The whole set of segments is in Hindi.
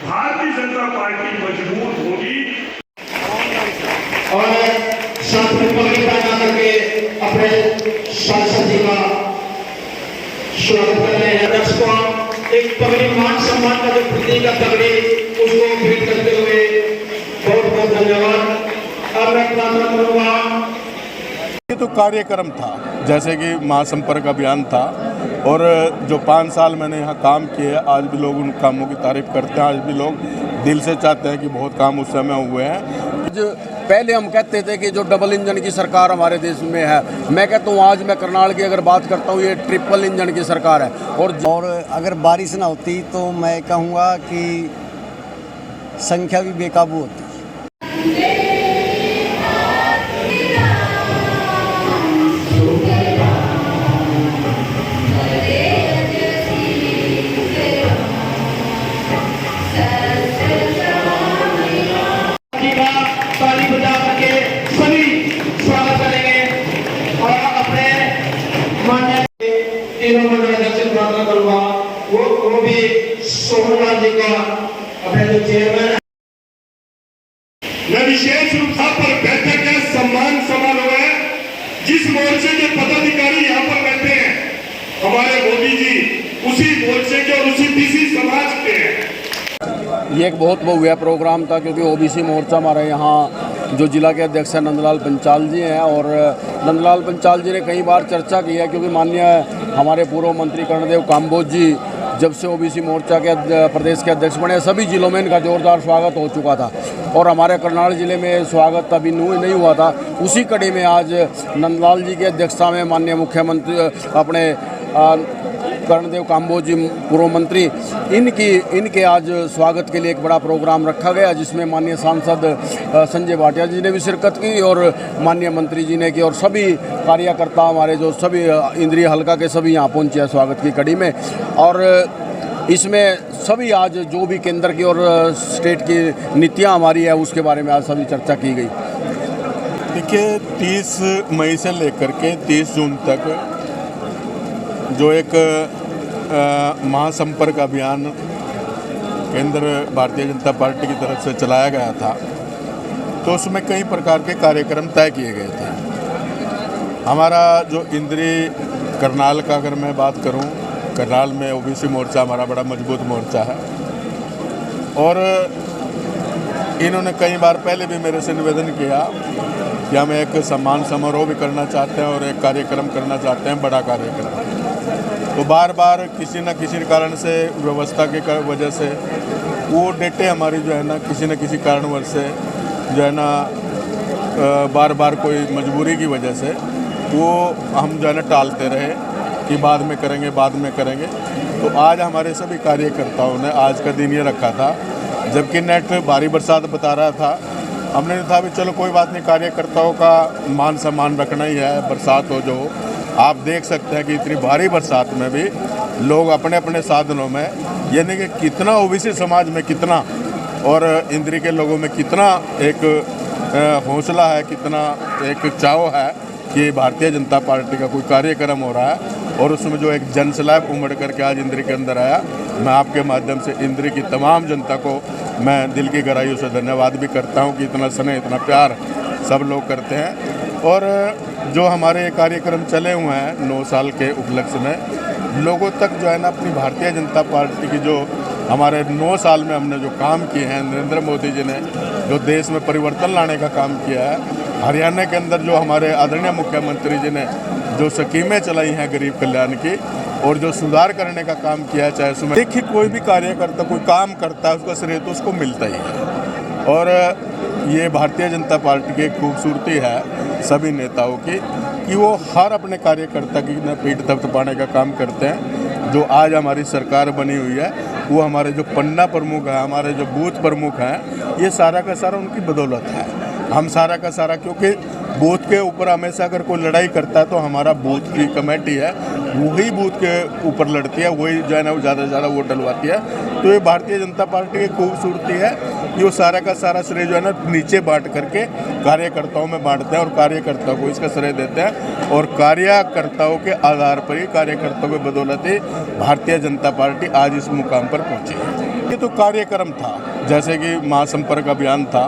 भारतीय जनता पार्टी मजबूत होगी। और साथ में पगड़ी पहना करके अपने सांसद जी का स्वागत कर रहे हैं। दर्शकों, एक पगड़ी मान सम्मान का जो प्रतीक है पगड़ी, उसको भेंट करते हुए बहुत बहुत धन्यवाद। अब मैं प्रार्थना करूंगा। ये तो कार्यक्रम था, जैसे कि महासंपर्क अभियान था, और जो 5 साल मैंने यहाँ काम किए, आज भी लोग उन कामों की तारीफ करते हैं। आज भी लोग दिल से चाहते हैं कि बहुत काम उस समय हुए हैं। पहले हम कहते थे कि जो डबल इंजन की सरकार हमारे देश में है, मैं कहता हूँ आज मैं करनाल की अगर बात करता हूँ, ये ट्रिपल इंजन की सरकार है। और अगर बारिश ना होती तो मैं कहूँगा कि संख्या भी बेकाबू होती। ताली बजा करके सभी स्वागत करेंगे और अपने मान्य तीनों मंडल से प्रार्थना करूंगा वो भी सोहनलाल जी का अपने जो चेयरमैन। मैं विशेष रूप से पर बैठक है, सम्मान समारोह है। जिस मोर्चे के पदाधिकारी यहाँ पर बैठे हैं हमारे मोदी जी, उसी मोर्चे के और उसी बीसी समाज के हैं। ये एक बहुत भव्य प्रोग्राम था, क्योंकि ओबीसी मोर्चा हमारे यहाँ जो जिला के अध्यक्ष हैं नंदलाल पंचाल जी हैं, और नंदलाल पंचाल जी ने कई बार चर्चा की है, क्योंकि माननीय हमारे पूर्व मंत्री कर्णदेव काम्बोज जी जब से ओबीसी मोर्चा के प्रदेश के अध्यक्ष बने, सभी जिलों में इनका जोरदार स्वागत हो चुका था, और हमारे करनाल जिले में स्वागत अभी नहीं हुआ था। उसी कड़ी में आज नंदलाल जी की अध्यक्षता में माननीय मुख्यमंत्री अपने कर्णदेव काम्बोज जी पूर्व मंत्री, इनके आज स्वागत के लिए एक बड़ा प्रोग्राम रखा गया, जिसमें माननीय सांसद संजय भाटिया जी ने भी शिरकत की और माननीय मंत्री जी ने की, और सभी कार्यकर्ता हमारे जो सभी इंद्रिय हल्का के सभी यहाँ पहुँचे हैं स्वागत की कड़ी में। और इसमें सभी आज जो भी केंद्र की और स्टेट की नीतियाँ हमारी है उसके बारे में आज सभी चर्चा की गई। देखिए, 30 मई से लेकर के 30 जून तक जो एक महासंपर्क अभियान केंद्र भारतीय जनता पार्टी की तरफ से चलाया गया था, तो उसमें कई प्रकार के कार्यक्रम तय किए गए थे। हमारा जो इंद्री करनाल का अगर मैं बात करूं, करनाल में ओबीसी मोर्चा हमारा बड़ा मजबूत मोर्चा है, और इन्होंने कई बार पहले भी मेरे से निवेदन किया कि हम एक सम्मान समारोह भी करना चाहते हैं और एक कार्यक्रम करना चाहते हैं, बड़ा कार्यक्रम। तो बार बार किसी न किसी कारण से, व्यवस्था के वजह से वो डेटें हमारी जो है ना किसी न किसी कारणवश से जो है ना बार बार कोई मजबूरी की वजह से वो हम जो है ना टालते रहे कि बाद में करेंगे, बाद में करेंगे। तो आज हमारे सभी कार्यकर्ताओं ने आज का दिन ये रखा था, जबकि नेट भारी बरसात बता रहा था। हमने कहा भी चलो कोई बात नहीं, कार्यकर्ताओं का मान सम्मान रखना ही है, बरसात हो जो। आप देख सकते हैं कि इतनी भारी बरसात में भी लोग अपने अपने साधनों में, यानी कि कितना ओबीसी समाज में कितना और इंद्री के लोगों में कितना एक हौसला है, कितना एक चाव है कि भारतीय जनता पार्टी का कोई कार्यक्रम हो रहा है, और उसमें जो एक जनसैलाब उमड़ करके आज इंद्री के अंदर आया। मैं आपके माध्यम से इंद्री की तमाम जनता को मैं दिल की गहराइयों से धन्यवाद भी करता हूं कि इतना स्नेह, इतना प्यार सब लोग करते हैं। और जो हमारे कार्यक्रम चले हुए हैं 9 साल के उपलक्ष्य में, लोगों तक जो है ना अपनी भारतीय जनता पार्टी की जो हमारे 9 साल में हमने जो काम किए हैं, नरेंद्र मोदी जी ने जो देश में परिवर्तन लाने का काम किया है, हरियाणा के अंदर जो हमारे आदरणीय मुख्यमंत्री जी ने जो स्कीमें चलाई हैं गरीब कल्याण की, और जो सुधार करने का काम किया है, चाहे उसमें देखिए कोई भी कार्यकर्ता कोई काम करता है उसका श्रेय तो उसको मिलता ही है। और ये भारतीय जनता पार्टी की खूबसूरती है सभी नेताओं की कि वो हर अपने कार्यकर्ता की पीठ थपथपाने का काम करते हैं। जो आज हमारी सरकार बनी हुई है, वो हमारे जो पन्ना प्रमुख हैं, हमारे जो बूथ प्रमुख हैं, ये सारा का सारा उनकी बदौलत है। हम सारा का सारा, क्योंकि बूथ के ऊपर हमेशा अगर कोई लड़ाई करता है तो हमारा बूथ की कमेटी है वही बूथ के ऊपर लड़ती है, वही जो है ना वो ज़्यादा से ज़्यादा वोट डलवाती है। तो ये भारतीय जनता पार्टी की खूबसूरती है कि वो सारा का सारा श्रेय जो है ना नीचे बांट करके कार्यकर्ताओं में बांटते हैं और कार्यकर्ताओं को इसका श्रेय देते हैं, और कार्यकर्ताओं के आधार पर ही, कार्यकर्ताओं की बदौलत ही भारतीय जनता पार्टी आज इस मुकाम पर पहुंची है। ये तो कार्यक्रम था, जैसे कि महासंपर्क अभियान था,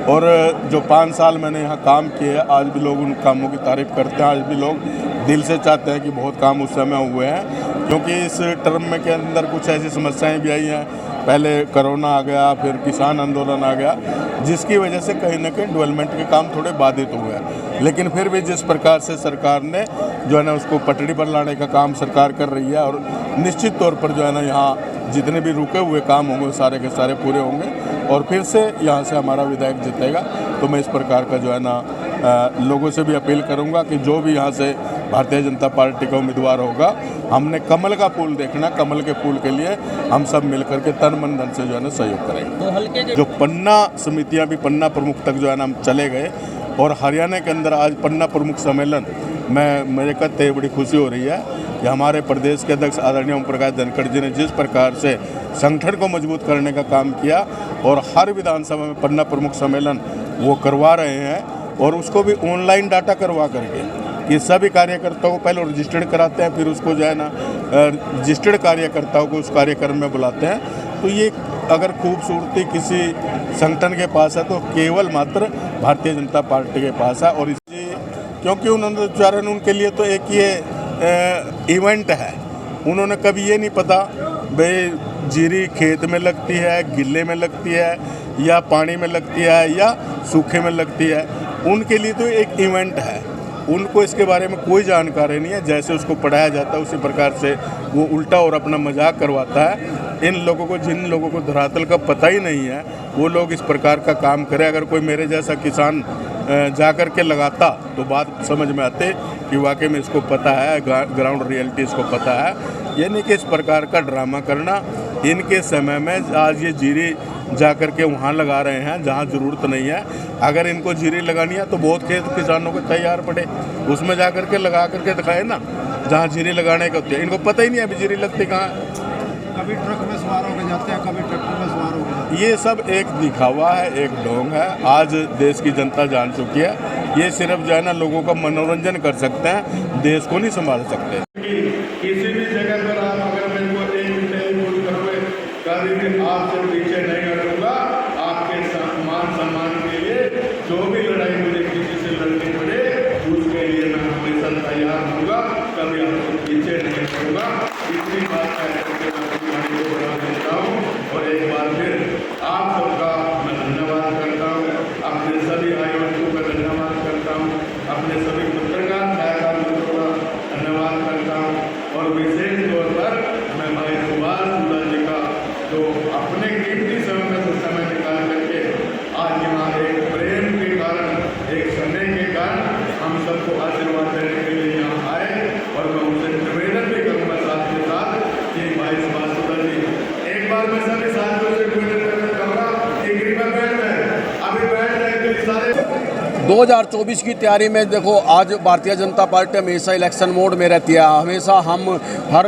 और जो 5 साल मैंने यहाँ काम किए, आज भी लोग उन कामों की तारीफ करते हैं। आज भी लोग दिल से चाहते हैं कि बहुत काम उस समय हुए हैं, क्योंकि इस टर्म में के अंदर कुछ ऐसी समस्याएं भी आई हैं। पहले कोरोना आ गया, फिर किसान आंदोलन आ गया, जिसकी वजह से कहीं ना कहीं डेवलपमेंट के काम थोड़े बाधित हुए हैं। लेकिन फिर भी जिस प्रकार से सरकार ने जो है ना उसको पटड़ी पर लाने का काम सरकार कर रही है, और निश्चित तौर पर जो है ना यहाँ जितने भी रुके हुए काम होंगे सारे के सारे पूरे होंगे, और फिर से यहाँ से हमारा विधायक जीतेगा। तो मैं इस प्रकार का जो है ना लोगों से भी अपील करूँगा कि जो भी यहाँ से भारतीय जनता पार्टी का उम्मीदवार होगा, हमने कमल का फूल देखना, कमल के फूल के लिए हम सब मिलकर के तन मन धन से जो है ना सहयोग करेंगे। जो पन्ना समितियाँ भी पन्ना प्रमुख तक जो है ना हम चले गए, और हरियाणा के अंदर आज पन्ना प्रमुख सम्मेलन में मेरे कहते बड़ी खुशी हो रही है कि हमारे प्रदेश के अध्यक्ष आदरणीय ओम प्रकाश धनखड़ जी ने जिस प्रकार से संगठन को मजबूत करने का काम किया, और हर विधानसभा में पन्ना प्रमुख सम्मेलन वो करवा रहे हैं, और उसको भी ऑनलाइन डाटा करवा करके कि सभी कार्यकर्ताओं को पहले रजिस्टर्ड कराते हैं, फिर उसको जो है ना रजिस्टर्ड कार्यकर्ताओं को उस कार्यक्रम में बुलाते हैं। तो ये अगर खूबसूरती किसी संगठन के पास है तो केवल मात्र भारतीय जनता पार्टी के पास है। और इसी क्योंकि उन्होंने उच्चारण उनके लिए तो एक ये इवेंट है, उन्होंने कभी ये नहीं पता भाई जीरी खेत में लगती है, गिल्ले में लगती है, या पानी में लगती है, या सूखे में लगती है। उनके लिए तो एक इवेंट है, उनको इसके बारे में कोई जानकारी नहीं है। जैसे उसको पढ़ाया जाता है उसी प्रकार से वो उल्टा और अपना मजाक करवाता है। इन लोगों को, जिन लोगों को धरातल का पता ही नहीं है, वो लोग इस प्रकार का काम करें। अगर कोई मेरे जैसा किसान जा कर के लगाता तो बात समझ में आते कि वाकई में इसको पता है, ग्राउंड रियलिटी इसको पता है। ये नहीं कि इस प्रकार का ड्रामा करना। इनके समय में आज ये जीरी जा कर के वहाँ लगा रहे हैं जहाँ ज़रूरत नहीं है। अगर इनको जीरी लगानी है तो बहुत खेत किसानों को तैयार पड़े, उसमें जा कर के लगा करके दिखाए ना जहाँ जीरी लगाने का होती है। इनको पता ही नहीं है अभी जीरी लगती कहाँ है। कभी ट्रक में सवार होकर जाते हैं, कभी ट्रैक्टर में सवार होकर जाते हैं। ये सब एक दिखावा है, एक ढोंग है। आज देश की जनता जान चुकी है, ये सिर्फ जो है ना लोगों का मनोरंजन कर सकते हैं, देश को नहीं संभाल सकते। किसी भी जगह पर आप अगर मेरे को एक टेलीफोन करोगे, कभी भी आपसे पीछे नहीं हटूंगा। आपके मान सम्मान के लिए जो भी लड़ाई मुझे किसी से लड़नी पड़े, उसके लिए मैं हमेशा तैयार होऊंगा, कभी आपसे पीछे नहीं हटूंगा। इतनी बात करके मैं बढ़ा देता हूँ। और एक बार फिर आप सबका मैं धन्यवाद करता हूँ, अपने सभी आयोजकों का धन्यवाद करता हूँ, अपने सभी पत्रकार सहायता मित्रों का धन्यवाद करता हूँ, और विशेष तौर पर मैं भाई सुभाष शुक्ला जी का जो अपने कीमती समय में से समय निकाल करके आज यहाँ एक प्रेम के कारण, एक समय के कारण हम सबको आशीर्वाद देने के लिए यहाँ आए। और मैं उनसे निवेदन भी करूँगा साथ के साथ कि भाई सुभाष शुक्ला जी, एक बार मैं सभी साथियों से निवेदन करना चाहूँगा कि कृपया बैठ जाए, अभी बैठ जाए कि सारे 2024 की तैयारी में देखो, आज भारतीय जनता पार्टी हमेशा इलेक्शन मोड में रहती है। हमेशा हम हर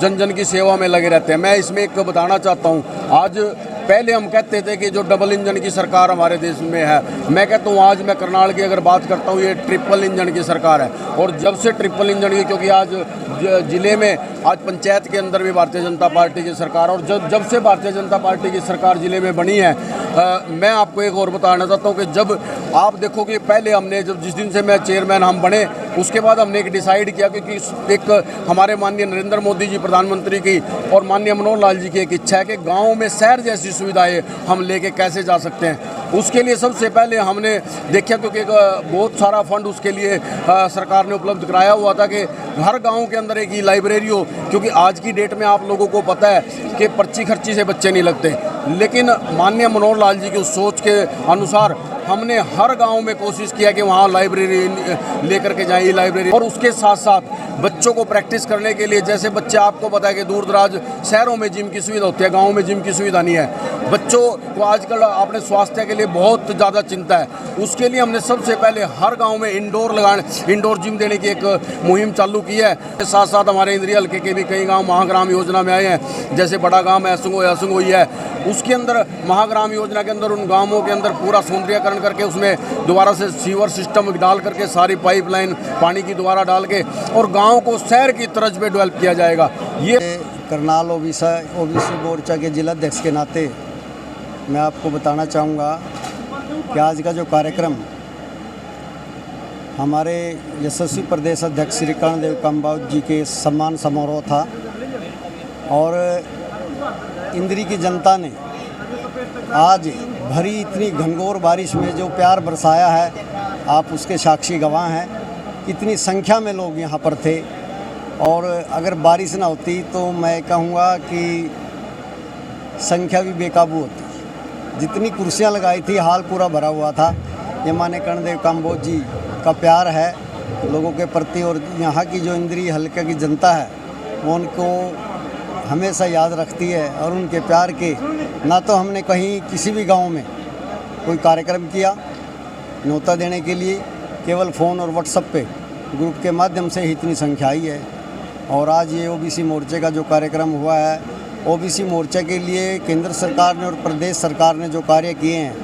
जन जन की सेवा में लगे रहते हैं। मैं इसमें एक बताना चाहता हूँ, आज पहले हम कहते थे कि जो डबल इंजन की सरकार हमारे देश में है, मैं कहता हूँ आज मैं करनाल की अगर बात करता हूँ, ये ट्रिपल इंजन की सरकार है। और जब से ट्रिपल इंजन की, क्योंकि आज ज़िले में, आज पंचायत के अंदर भी भारतीय जनता पार्टी की सरकार, और जब से भारतीय जनता पार्टी की सरकार ज़िले में बनी है, मैं आपको एक और बताना चाहता हूँ कि जब आप देखो कि पहले हमने जब जिस दिन से मैं चेयरमैन हम बने, उसके बाद हमने एक डिसाइड किया, क्योंकि एक हमारे माननीय नरेंद्र मोदी जी प्रधानमंत्री की और माननीय मनोहर लाल जी की एक इच्छा है कि गाँव में शहर जैसी सुविधाएं हम लेके कैसे जा सकते हैं। उसके लिए सबसे पहले हमने देखा, क्योंकि बहुत सारा फंड उसके लिए सरकार ने उपलब्ध कराया हुआ था कि हर गांव के अंदर एक ही लाइब्रेरी हो। क्योंकि आज की डेट में आप लोगों को पता है कि पर्ची खर्ची से बच्चे नहीं लगते, लेकिन माननीय मनोहर लाल जी की उस सोच के अनुसार हमने हर गांव में कोशिश किया कि वहाँ लाइब्रेरी लेकर के जाए लाइब्रेरी। और उसके साथ साथ बच्चों को प्रैक्टिस करने के लिए, जैसे बच्चे, आपको पता है कि दूर दराज शहरों में जिम की सुविधा होती है, गाँव में जिम की सुविधा नहीं है। बच्चों को आजकल अपने स्वास्थ्य के लिए बहुत ज़्यादा चिंता है। उसके लिए हमने सबसे पहले हर गाँव में इंडोर जिम देने की एक मुहिम चालू की है। साथ साथ हमारे इंद्रिया हल्के के भी कई गाँव महाग्राम योजना में आए हैं, जैसे बड़ा गाँव ऐसंगोई है। उसके अंदर महाग्राम योजना के अंदर उन गाँवों के अंदर पूरा सौंदर्यकरण करके उसमें दोबारा से सीवर सिस्टम डाल करके सारी पाइपलाइन पानी की दोबारा डाल के और गांव को शहर की तर्ज पे डेवलप किया जाएगा। ये करनाल ओबीसी मोर्चा के जिला अध्यक्ष के नाते मैं आपको बताना चाहूँगा कि आज का जो कार्यक्रम हमारे यशस्वी प्रदेश अध्यक्ष श्री कर्णदेव काम्बोज जी के सम्मान समारोह था और इंद्री की जनता ने आज भरी इतनी घनघोर बारिश में जो प्यार बरसाया है, आप उसके साक्षी गवाह हैं। इतनी संख्या में लोग यहाँ पर थे और अगर बारिश ना होती तो मैं कहूँगा कि संख्या भी बेकाबू होती। जितनी कुर्सियाँ लगाई थी हाल पूरा भरा हुआ था। ये माने कर्णदेव काम्बोज जी का प्यार है लोगों के प्रति और यहाँ की जो इंद्री हल्के की जनता है वो उनको हमेशा याद रखती है। और उनके प्यार के ना तो हमने कहीं किसी भी गांव में कोई कार्यक्रम किया न्योता देने के लिए, केवल फ़ोन और व्हाट्सएप पे ग्रुप के माध्यम से ही इतनी संख्या आई है। और आज ये ओबीसी मोर्चे का जो कार्यक्रम हुआ है, ओबीसी मोर्चे के लिए केंद्र सरकार ने और प्रदेश सरकार ने जो कार्य किए हैं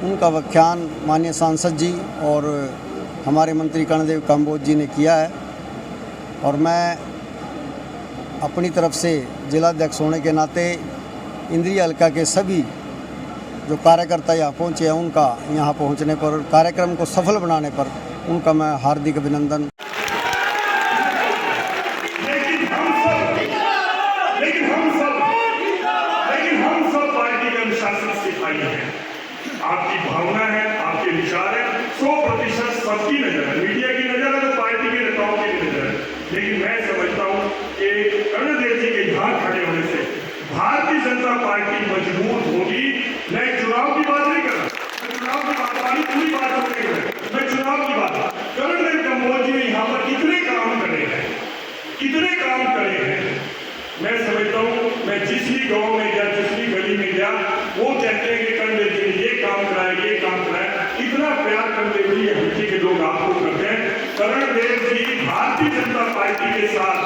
उनका व्याख्यान माननीय सांसद जी और हमारे मंत्री कर्णदेव काम्बोज जी ने किया है। और मैं अपनी तरफ से जिलाध्यक्ष होने के नाते इंद्री हल्का के सभी जो कार्यकर्ता यहाँ पहुँचे हैं उनका यहाँ पहुँचने पर, कार्यक्रम को सफल बनाने पर उनका मैं हार्दिक अभिनंदन। लेकिन हम सब पार्टी के अनुशासन सिपाही हैं। आपकी भावना है, आपके विचार है, 100% सबकी नजर है, मीडिया की नजर है तो पार्टी के नेताओं की नजर है। लेकिन मैं समझता हूँ कि कर्णदेव जी के यहाँ खड़े होने से भारतीय जनता पार्टी मजबूत होगी। मैं चुनाव की बात नहीं कर रहा, मैं चुनाव की बात वाली पूरी बात हो रही है, मैं चुनाव की बात। कर्णदेव काम्बोज जी ने यहाँ पर कितने काम करे हैं, कितने काम करे हैं। मैं समझता हूँ मैं जिस भी गाँव में गया, जिस भी गली में गया, वो कहते हैं कि कर्णदेव जी ने ये काम कराया, ये काम कराया। इतना प्यार कर्णदेव जी हल्के के लोग आपको करते हैं। कर्णदेव जी भारतीय जनता पार्टी के साथ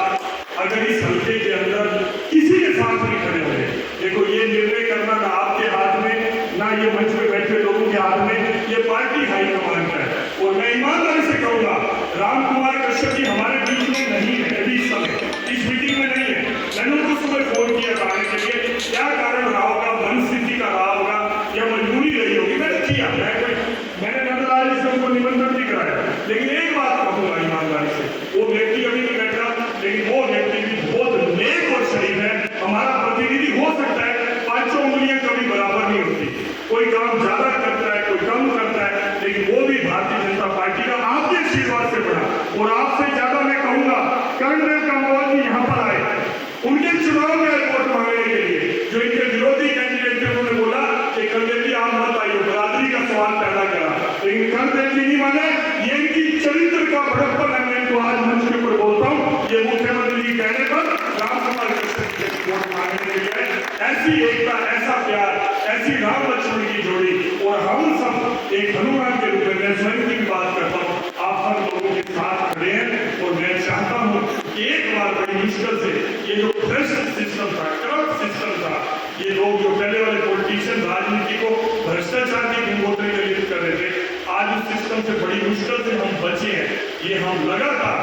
अगर इस हल्के के अंदर किसी के साथ नहीं खड़े हुए, देखो ये निर्णय करना ना आपके हाथ में ना ये मंच में बैठे लोगों के हाथ में, ये पार्टी हाईकमान का है। और मैं ईमानदारी से कहूँगा राम कुमार कश्यप जी हमारे बीच में नहीं है, अभी इस समय इस मीटिंग में नहीं है। मैंने उनको सुबह फोन किया बताने के लिए क्या कारण रहा होगा, मन स्थिति का रहा होगा या मजबूरी रही होगी। मैंने किया, मैंने नंदलाल जी से उनको निमंत्रण भी कराया। लेकिन एक बात कहूँगा ईमानदारी से, वो व्यक्ति अभी नहीं बैठा, लेकिन वो व्यक्ति भी बहुत नेक और शरीफ है। हमारा प्रतिनिधि हो सकता है, पांचों उंगलियां कभी बराबर नहीं होती, कोई काम ज्यादा करता है, कोई कम करता है, लेकिन वो भी भारतीय जनता पार्टी का आपके आशीर्वाद से बढ़ा। और आपसे ज्यादा मैं कहूंगा कर्णदेव काम्बोज जी यहाँ पर आए, उनके चुनाव में रिपोर्ट मांगने के लिए जो इनके विरोधी कैंडिडेट थे उन्होंने बोला कि कर्णदेव जी आप मत आइए, बरादरी का सवाल पैदा करा, लेकिन कर्णदेव जी नहीं माने। ये इनकी चरित्र का बड़प्पन है। मैं इनको आज मंच के ऊपर बोलता हूँ, ये मुख्यमंत्री जी कहने पर राम कुमार कश्यप जी वोट मांगने के लिए ऐसी एकता, ऐसा प्यार, ऐसी राम लक्ष्मण की जोड़ी। और हम सब एक हनुमान के रूप में, मैं स्वयं की बात करता हूँ, आप हर लोगों के साथ खड़े हैं। और मैं चाहता हूँ कि एक बार बड़ी मुश्किल से ये जो भ्रष्ट सिस्टम था, करप्ट सिस्टम था, ये लोग जो पहले वाले पॉलिटिशियन राजनीति को भ्रष्टाचार की गंगोत्री में लिप्त कर रहे थे, आज उस सिस्टम से बड़ी मुश्किल से हम बचे हैं। ये हम लगातार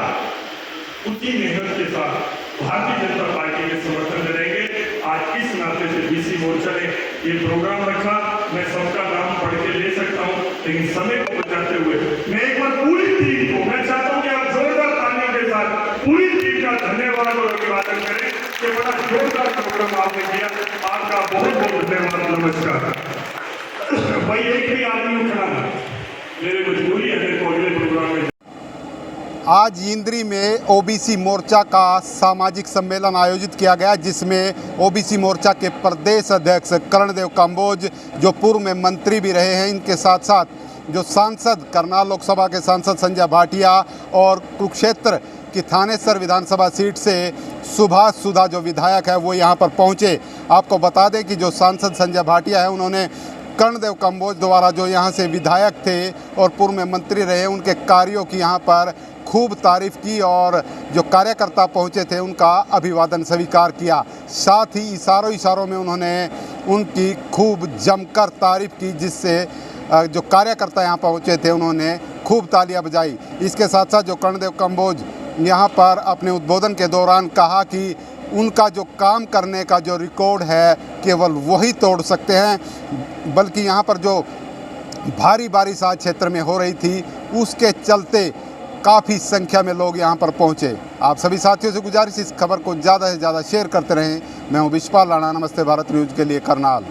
उसी मेहनत के साथ भारतीय जनता पार्टी के समर्थन में रहेंगे। आज इस नाते से बीसी मोर्चा ने ये प्रोग्राम रखा। मैं सबका नाम पढ़ के ले सकता हूँ, लेकिन समय को बचाते हुए मैं एक बार पूरी टीम को मैं चाहता हूँ कि आप जोरदार तालियों के साथ पूरी टीम का धन्यवाद और अभिवादन करें कि बड़ा जोरदार प्रोग्राम आपने किया। आपका बहुत बहुत धन्यवाद, नमस्कार। भाई एक भी आदमी उठना, मेरे मजबूरी है, मेरे को अगले प्रोग्राम में। आज इंद्री में ओबीसी मोर्चा का सामाजिक सम्मेलन आयोजित किया गया, जिसमें ओबीसी मोर्चा के प्रदेश अध्यक्ष कर्णदेव काम्बोज, जो पूर्व में मंत्री भी रहे हैं, इनके साथ साथ जो सांसद करनाल लोकसभा के सांसद संजय भाटिया और कुरुक्षेत्र की थानेसर विधानसभा सीट से सुभाष सुधा जो विधायक है वो यहाँ पर पहुँचे। आपको बता दें कि जो सांसद संजय भाटिया है उन्होंने कर्णदेव काम्बोज द्वारा जो यहाँ से विधायक थे और पूर्व में मंत्री रहे, उनके कार्यों की यहाँ पर खूब तारीफ की और जो कार्यकर्ता पहुँचे थे उनका अभिवादन स्वीकार किया। साथ ही इशारों में उन्होंने उनकी खूब जमकर तारीफ की, जिससे जो कार्यकर्ता यहाँ पहुँचे थे उन्होंने खूब तालियां बजाई। इसके साथ साथ जो कर्णदेव काम्बोज यहाँ पर अपने उद्बोधन के दौरान कहा कि उनका जो काम करने का जो रिकॉर्ड है केवल वही तोड़ सकते हैं। बल्कि यहाँ पर जो भारी बारिश आज क्षेत्र में हो रही थी उसके चलते काफ़ी संख्या में लोग यहाँ पर पहुँचे। आप सभी साथियों से गुजारिश, इस खबर को ज़्यादा से ज़्यादा शेयर करते रहें। मैं हूँ विशपाल राणा, नमस्ते भारत न्यूज़ के लिए करनाल।